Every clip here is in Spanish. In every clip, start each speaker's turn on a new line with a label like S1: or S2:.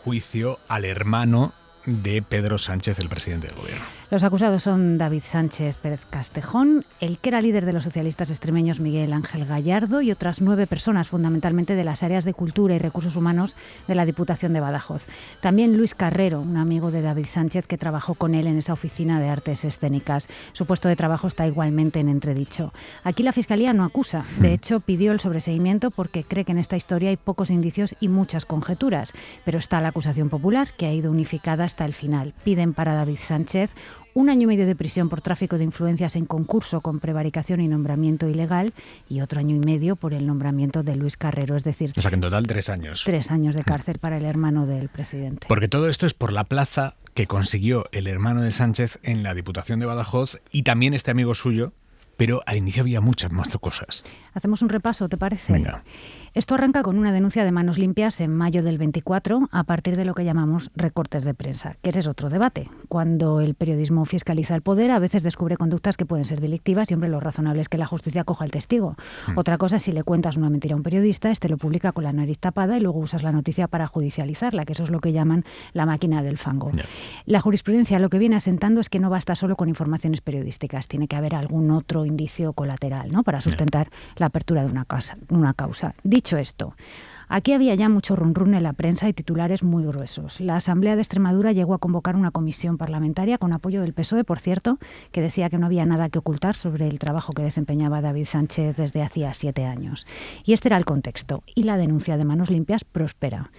S1: juicio al hermano de Pedro Sánchez, el presidente del gobierno.
S2: Los acusados son David Sánchez Pérez Castejón, el que era líder de los socialistas extremeños Miguel Ángel Gallardo y otras 9 personas, fundamentalmente de las áreas de Cultura y Recursos Humanos de la Diputación de Badajoz. También Luis Carrero, un amigo de David Sánchez que trabajó con él en esa oficina de artes escénicas. Su puesto de trabajo está igualmente en entredicho. Aquí la Fiscalía no acusa. De hecho, pidió el sobreseimiento porque cree que en esta historia hay pocos indicios y muchas conjeturas. Pero está la acusación popular, que ha ido unificada hasta el final. Piden para David Sánchez 1 año y medio de prisión por tráfico de influencias en concurso con prevaricación y nombramiento ilegal y otro año y medio por el nombramiento de Luis Carrero, es decir...
S1: O sea que en total 3 años.
S2: 3 años de cárcel para el hermano del presidente.
S1: Porque todo esto es por la plaza que consiguió el hermano de Sánchez en la Diputación de Badajoz y también este amigo suyo, pero al inicio había muchas más cosas.
S2: Hacemos un repaso, ¿te parece?
S1: Venga.
S2: Esto arranca con una denuncia de Manos Limpias en mayo del 24 a partir de lo que llamamos recortes de prensa, que ese es otro debate. Cuando el periodismo fiscaliza el poder, a veces descubre conductas que pueden ser delictivas y, hombre, lo razonable es que la justicia coja al testigo. Otra cosa es si le cuentas una mentira a un periodista, este lo publica con la nariz tapada y luego usas la noticia para judicializarla, que eso es lo que llaman la máquina del fango. Yeah. La jurisprudencia lo que viene asentando es que no basta solo con informaciones periodísticas, tiene que haber algún otro indicio colateral, ¿no?, para sustentar la apertura de una causa. Dicho esto, aquí había ya mucho run-run en la prensa y titulares muy gruesos. La Asamblea de Extremadura llegó a convocar una comisión parlamentaria con apoyo del PSOE, por cierto, que decía que no había nada que ocultar sobre el trabajo que desempeñaba David Sánchez desde hacía 7 años. Y este era el contexto. Y la denuncia de Manos Limpias prospera.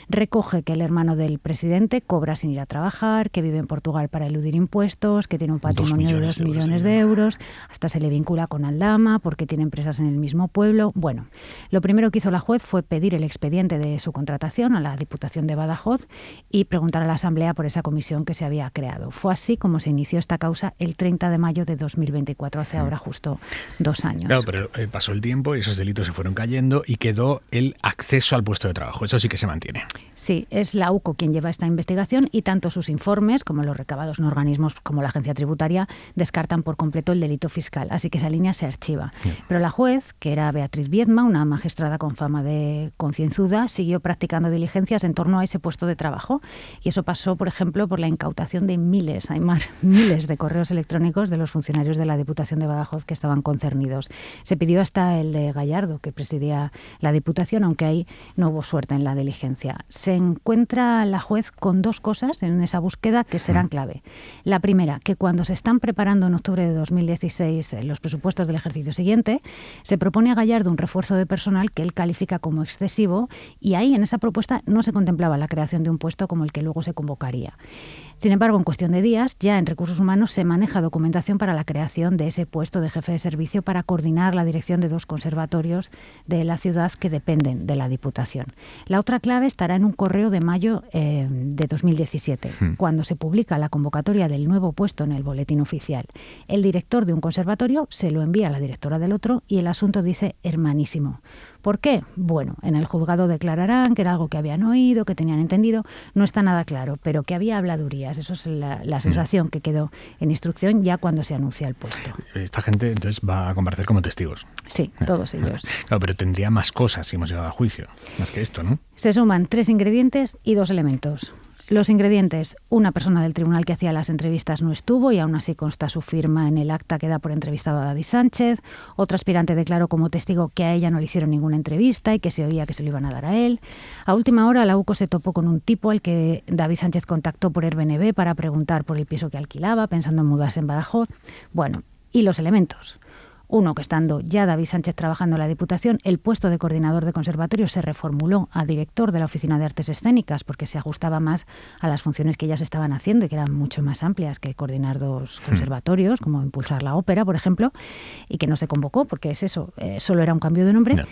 S2: Recoge que el hermano del presidente cobra sin ir a trabajar, que vive en Portugal para eludir impuestos, que tiene un patrimonio de 2 millones de euros, hasta se le vincula con Aldama porque tiene empresas en el mismo pueblo. Bueno, lo primero que hizo la juez fue pedir el expediente de su contratación a la Diputación de Badajoz y preguntar a la Asamblea por esa comisión que se había creado. Fue así como se inició esta causa el 30 de mayo de 2024, hace ahora justo 2 años.
S1: Claro, pero pasó el tiempo y esos delitos se fueron cayendo y quedó el acceso al puesto de trabajo. Eso sí que se mantiene.
S2: Sí, es la UCO quien lleva esta investigación y tanto sus informes como los recabados en organismos como la Agencia Tributaria descartan por completo el delito fiscal, así que esa línea se archiva. Pero la juez, que era Beatriz Viedma, una magistrada con fama de concienzuda, siguió practicando diligencias en torno a ese puesto de trabajo y eso pasó, por ejemplo, por la incautación de miles de correos electrónicos de los funcionarios de la Diputación de Badajoz que estaban concernidos. Se pidió hasta el de Gallardo, que presidía la Diputación, aunque ahí no hubo suerte en la diligencia. Se encuentra la juez con 2 cosas en esa búsqueda que serán clave. La primera, que cuando se están preparando en octubre de 2016 los presupuestos del ejercicio siguiente, se propone a Gallardo un refuerzo de personal que él califica como excesivo y ahí en esa propuesta no se contemplaba la creación de un puesto como el que luego se convocaría. Sin embargo, en cuestión de días, ya en Recursos Humanos se maneja documentación para la creación de ese puesto de jefe de servicio para coordinar la dirección de 2 conservatorios de la ciudad que dependen de la Diputación. La otra clave estará en un correo de mayo de 2017, cuando se publica la convocatoria del nuevo puesto en el boletín oficial. El director de un conservatorio se lo envía a la directora del otro y el asunto dice hermanísimo. ¿Por qué? Bueno, en el juzgado declararán que era algo que habían oído, que tenían entendido, no está nada claro, pero que había habladurías. Eso es la sensación que quedó en instrucción ya cuando se anuncia el puesto.
S1: Esta gente entonces va a comparecer como testigos.
S2: Sí, todos ellos.
S1: Claro, pero tendría más cosas si hemos llegado a juicio, más que esto, ¿no?
S2: Se suman 3 ingredientes y 2 elementos. Los ingredientes: una persona del tribunal que hacía las entrevistas no estuvo y aún así consta su firma en el acta que da por entrevistado a David Sánchez. Otra aspirante declaró como testigo que a ella no le hicieron ninguna entrevista y que se oía que se lo iban a dar a él. A última hora la UCO se topó con un tipo al que David Sánchez contactó por Airbnb para preguntar por el piso que alquilaba, pensando en mudarse en Badajoz. Bueno, y los elementos. Uno, que estando ya David Sánchez trabajando en la Diputación, el puesto de coordinador de conservatorio se reformuló a director de la Oficina de Artes Escénicas porque se ajustaba más a las funciones que ellas estaban haciendo y que eran mucho más amplias que coordinar 2 conservatorios, como impulsar la ópera, por ejemplo, y que no se convocó porque es eso, solo era un cambio de nombre. No.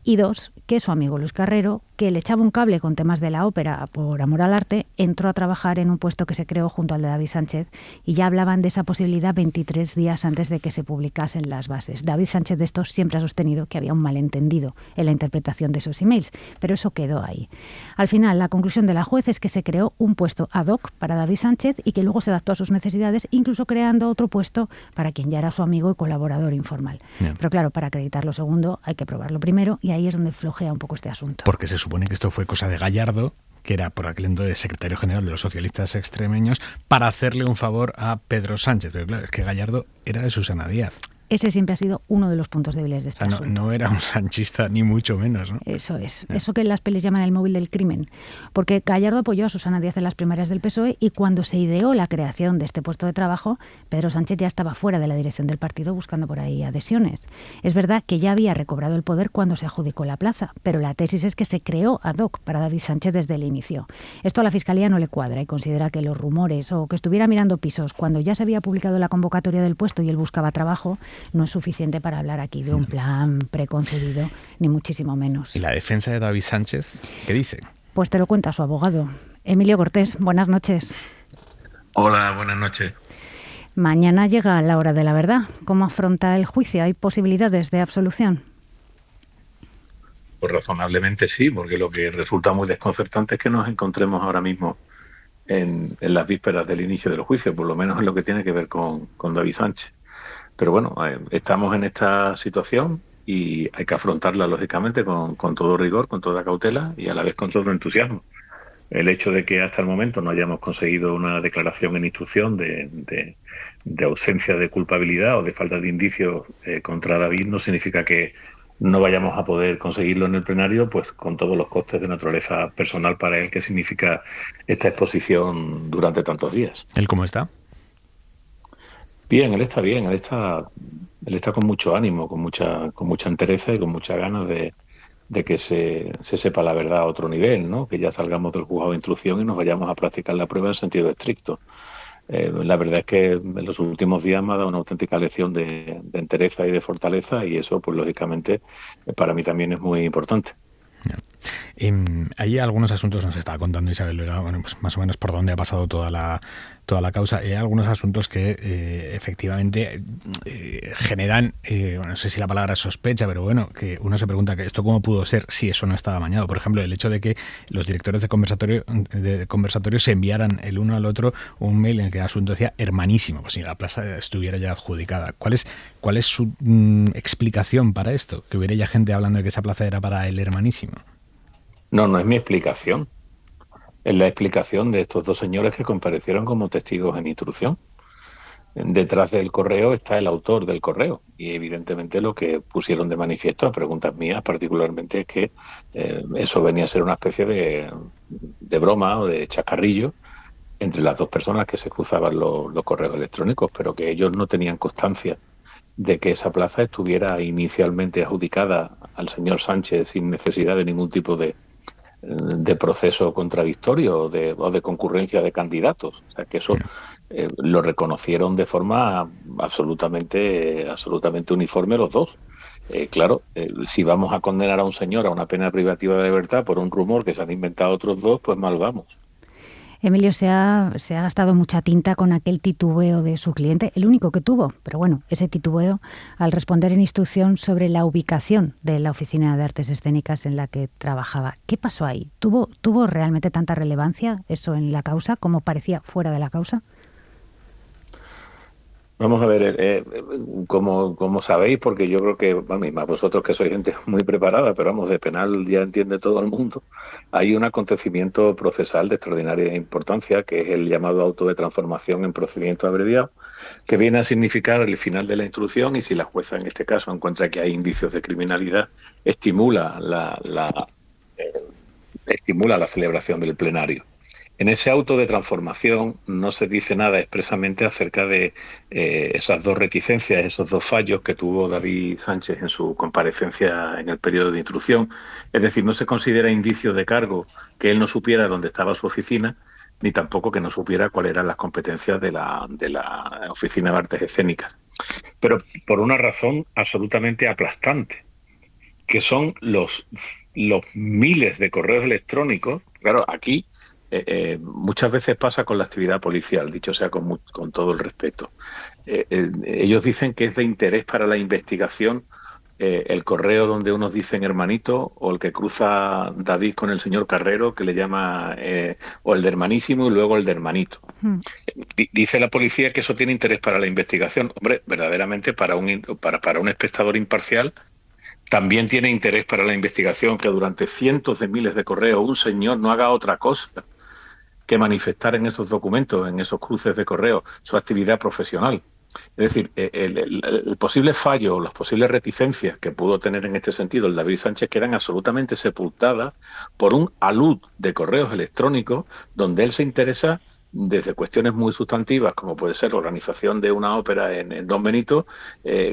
S2: Y 2, que su amigo Luis Carrero, que le echaba un cable con temas de la ópera por amor al arte, entró a trabajar en un puesto que se creó junto al de David Sánchez y ya hablaban de esa posibilidad 23 días antes de que se publicasen las bases. David Sánchez de estos siempre ha sostenido que había un malentendido en la interpretación de esos emails, pero eso quedó ahí. Al final, la conclusión de la juez es que se creó un puesto ad hoc para David Sánchez y que luego se adaptó a sus necesidades, incluso creando otro puesto para quien ya era su amigo y colaborador informal. Yeah. Pero claro, para acreditar lo segundo hay que probarlo primero y ahí es donde flojea un poco este asunto.
S1: Porque se supone que esto fue cosa de Gallardo, que era por aquel entonces secretario general de los socialistas extremeños, para hacerle un favor a Pedro Sánchez. Pero claro, es que Gallardo era de Susana Díaz.
S2: Ese siempre ha sido uno de los puntos débiles de este asunto.
S1: No era un sanchista ni mucho menos, ¿no?
S2: Eso es. Eso que en las pelis llaman el móvil del crimen. Porque Gallardo apoyó a Susana Díaz en las primarias del PSOE y cuando se ideó la creación de este puesto de trabajo, Pedro Sánchez ya estaba fuera de la dirección del partido buscando por ahí adhesiones. Es verdad que ya había recobrado el poder cuando se adjudicó la plaza, pero la tesis es que se creó ad hoc para David Sánchez desde el inicio. Esto a la Fiscalía no le cuadra y considera que los rumores o que estuviera mirando pisos cuando ya se había publicado la convocatoria del puesto y él buscaba trabajo no es suficiente para hablar aquí de un plan preconcebido, ni muchísimo menos.
S1: ¿Y la defensa de David Sánchez qué dice?
S2: Pues te lo cuenta su abogado. Emilio Cortés, buenas noches.
S3: Hola, buenas noches.
S2: Mañana llega la hora de la verdad. ¿Cómo afronta el juicio? ¿Hay posibilidades de absolución?
S3: Pues razonablemente sí, porque lo que resulta muy desconcertante es que nos encontremos ahora mismo en las vísperas del inicio del juicio, por lo menos en lo que tiene que ver con David Sánchez. Pero bueno, estamos en esta situación y hay que afrontarla lógicamente con todo rigor, con toda cautela y a la vez con todo entusiasmo. El hecho de que hasta el momento no hayamos conseguido una declaración en instrucción de ausencia de culpabilidad o de falta de indicios contra David no significa que no vayamos a poder conseguirlo en el plenario, pues con todos los costes de naturaleza personal para él que significa esta exposición durante tantos días.
S1: ¿Él cómo está?
S3: Bien, él está bien, él está con mucho ánimo, con mucha entereza y con muchas ganas de que se sepa la verdad a otro nivel, ¿no? Que ya salgamos del juzgado de instrucción y nos vayamos a practicar la prueba en sentido estricto. La verdad es que en los últimos días me ha dado una auténtica lección de entereza y de fortaleza y eso, pues lógicamente, para mí también es muy importante.
S1: Hay algunos asuntos, nos estaba contando Isabel Vega, bueno, pues más o menos por dónde ha pasado toda la causa. Hay algunos asuntos que efectivamente generan, no sé si la palabra es sospecha, pero bueno, que uno se pregunta que esto cómo pudo ser si eso no estaba amañado. Por ejemplo, el hecho de que los directores de conversatorio se enviaran el uno al otro un mail en el que el asunto decía hermanísimo, pues si la plaza estuviera ya adjudicada. ¿Cuál es su explicación para esto? Que hubiera ya gente hablando de que esa plaza era para el hermanísimo.
S3: No es mi explicación. Es la explicación de estos dos señores que comparecieron como testigos en instrucción. Detrás del correo está el autor del correo y evidentemente lo que pusieron de manifiesto a preguntas mías particularmente es que eso venía a ser una especie de broma o de chacarrillo entre las dos personas que se cruzaban los correos electrónicos, pero que ellos no tenían constancia de que esa plaza estuviera inicialmente adjudicada al señor Sánchez sin necesidad de ningún tipo de proceso contradictorio o de concurrencia de candidatos. O sea, que eso lo reconocieron de forma absolutamente uniforme los dos. Claro, si vamos a condenar a un señor a una pena privativa de libertad por un rumor que se han inventado otros dos, pues mal vamos.
S2: Emilio, se ha gastado mucha tinta con aquel titubeo de su cliente, el único que tuvo, pero bueno, ese titubeo al responder en instrucción sobre la ubicación de la Oficina de Artes Escénicas en la que trabajaba. ¿Qué pasó ahí? ¿Tuvo realmente tanta relevancia eso en la causa como parecía fuera de la causa?
S3: Vamos a ver, como sabéis, porque yo creo que, bueno, y más vosotros que sois gente muy preparada, pero vamos, de penal ya entiende todo el mundo, hay un acontecimiento procesal de extraordinaria importancia, que es el llamado auto de transformación en procedimiento abreviado, que viene a significar el final de la instrucción y si la jueza en este caso encuentra que hay indicios de criminalidad, estimula la celebración del plenario. En ese auto de transformación no se dice nada expresamente acerca de esas dos reticencias, esos dos fallos que tuvo David Sánchez en su comparecencia en el periodo de instrucción. Es decir, no se considera indicio de cargo que él no supiera dónde estaba su oficina, ni tampoco que no supiera cuáles eran las competencias de la Oficina de Artes Escénicas. Pero por una razón absolutamente aplastante, que son los miles de correos electrónicos. Claro, aquí muchas veces pasa con la actividad policial, dicho sea con todo el respeto. Ellos dicen que es de interés para la investigación el correo donde unos dicen hermanito o el que cruza David con el señor Carrero que le llama o el de hermanísimo y luego el de hermanito. Dice la policía que eso tiene interés para la investigación. Hombre, verdaderamente para un espectador imparcial también tiene interés para la investigación que durante cientos de miles de correos un señor no haga otra cosa que manifestar en esos documentos, en esos cruces de correo, su actividad profesional. Es decir, el posible fallo, las posibles reticencias que pudo tener en este sentido el David Sánchez quedan absolutamente sepultadas por un alud de correos electrónicos donde él se interesa desde cuestiones muy sustantivas, como puede ser la organización de una ópera en Don Benito,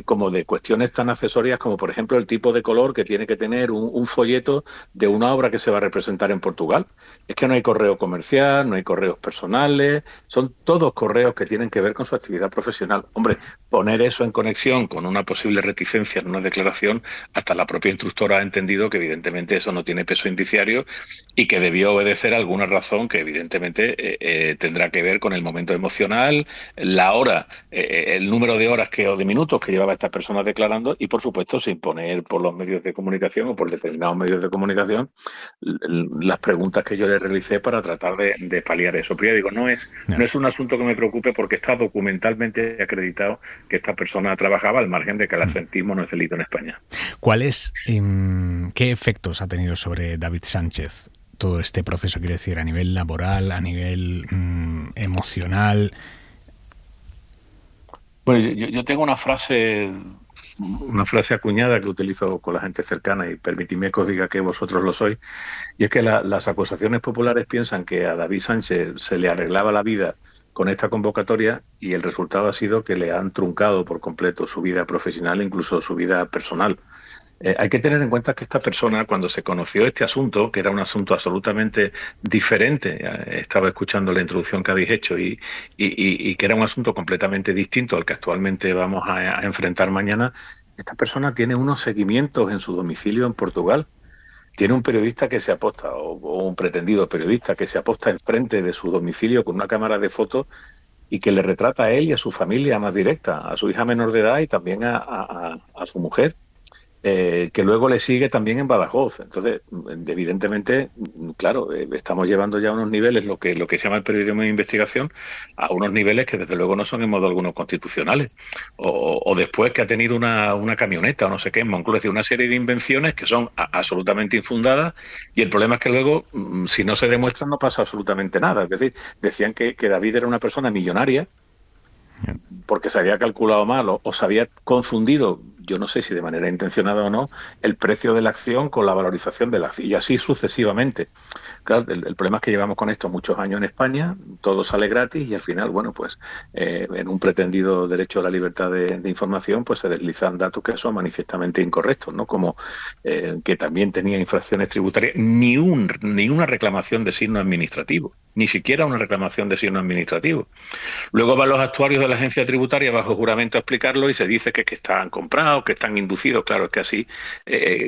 S3: como de cuestiones tan accesorias como, por ejemplo, el tipo de color que tiene que tener un folleto de una obra que se va a representar en Portugal. Es que no hay correo comercial, no hay correos personales, son todos correos que tienen que ver con su actividad profesional. Hombre, poner eso en conexión con una posible reticencia en una declaración, hasta la propia instructora ha entendido que evidentemente eso no tiene peso indiciario y que debió obedecer a alguna razón que evidentemente tendrá que ver con el momento emocional, la hora, el número de horas o de minutos que llevaba esta persona declarando y, por supuesto, sin poner por los medios de comunicación o por determinados medios de comunicación las preguntas que yo le realicé para tratar de paliar eso. Pero ya digo, no es un asunto que me preocupe porque está documentalmente acreditado que esta persona trabajaba al margen de que el absentismo no es delito en España.
S1: ¿Qué efectos ha tenido sobre David Sánchez todo este proceso, quiero decir, a nivel laboral, a nivel emocional?
S3: Bueno, yo tengo una frase acuñada que utilizo con la gente cercana y permitidme que os diga que vosotros lo sois, y es que las acusaciones populares piensan que a David Sánchez se le arreglaba la vida con esta convocatoria y el resultado ha sido que le han truncado por completo su vida profesional e incluso su vida personal. Hay que tener en cuenta que esta persona, cuando se conoció este asunto, que era un asunto absolutamente diferente, estaba escuchando la introducción que habéis hecho y que era un asunto completamente distinto al que actualmente vamos a enfrentar mañana, esta persona tiene unos seguimientos en su domicilio en Portugal. Tiene un periodista que se aposta, o un pretendido periodista que se aposta enfrente de su domicilio con una cámara de fotos y que le retrata a él y a su familia más directa, a su hija menor de edad y también a su mujer. Que luego le sigue también en Badajoz. Entonces, evidentemente, claro, estamos llevando ya a unos niveles, lo que se llama el periodismo de investigación, a unos niveles que desde luego no son en modo alguno constitucionales. O después que ha tenido una camioneta o no sé qué en Moncloa, es decir, una serie de invenciones que son absolutamente infundadas y el problema es que luego, si no se demuestran, no pasa absolutamente nada. Es decir, decían que David era una persona millonaria porque se había calculado mal o se había confundido, yo no sé si de manera intencionada o no, el precio de la acción con la valorización de la acción, y así sucesivamente. Claro, el problema es que llevamos con esto muchos años en España, todo sale gratis y al final, bueno, pues en un pretendido derecho a la libertad de información, pues se deslizan datos que son manifiestamente incorrectos, ¿no? Como que también tenía infracciones tributarias, ni una reclamación de signo administrativo, ni siquiera una reclamación de signo administrativo. Luego van los actuarios de la agencia tributaria bajo juramento a explicarlo y se dice que están comprados, que están inducidos. Claro, es que así,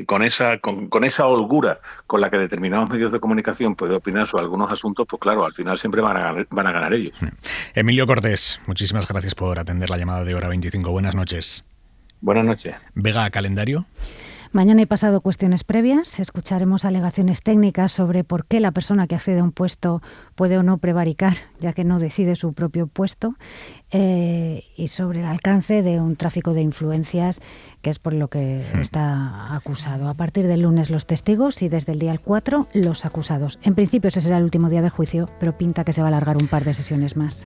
S3: con esa holgura con la que determinados medios de comunicación pueden opinar sobre algunos asuntos, pues claro, al final siempre van a ganar ellos.
S1: Emilio Cortés, muchísimas gracias por atender la llamada de Hora 25. Buenas noches.
S3: Buenas noches.
S1: Vega, calendario.
S2: Mañana he pasado cuestiones previas, escucharemos alegaciones técnicas sobre por qué la persona que accede a un puesto puede o no prevaricar, ya que no decide su propio puesto, y sobre el alcance de un tráfico de influencias, que es por lo que está acusado. A partir del lunes los testigos y desde el día 4 los acusados. En principio ese será el último día del juicio, pero pinta que se va a alargar un par de sesiones más.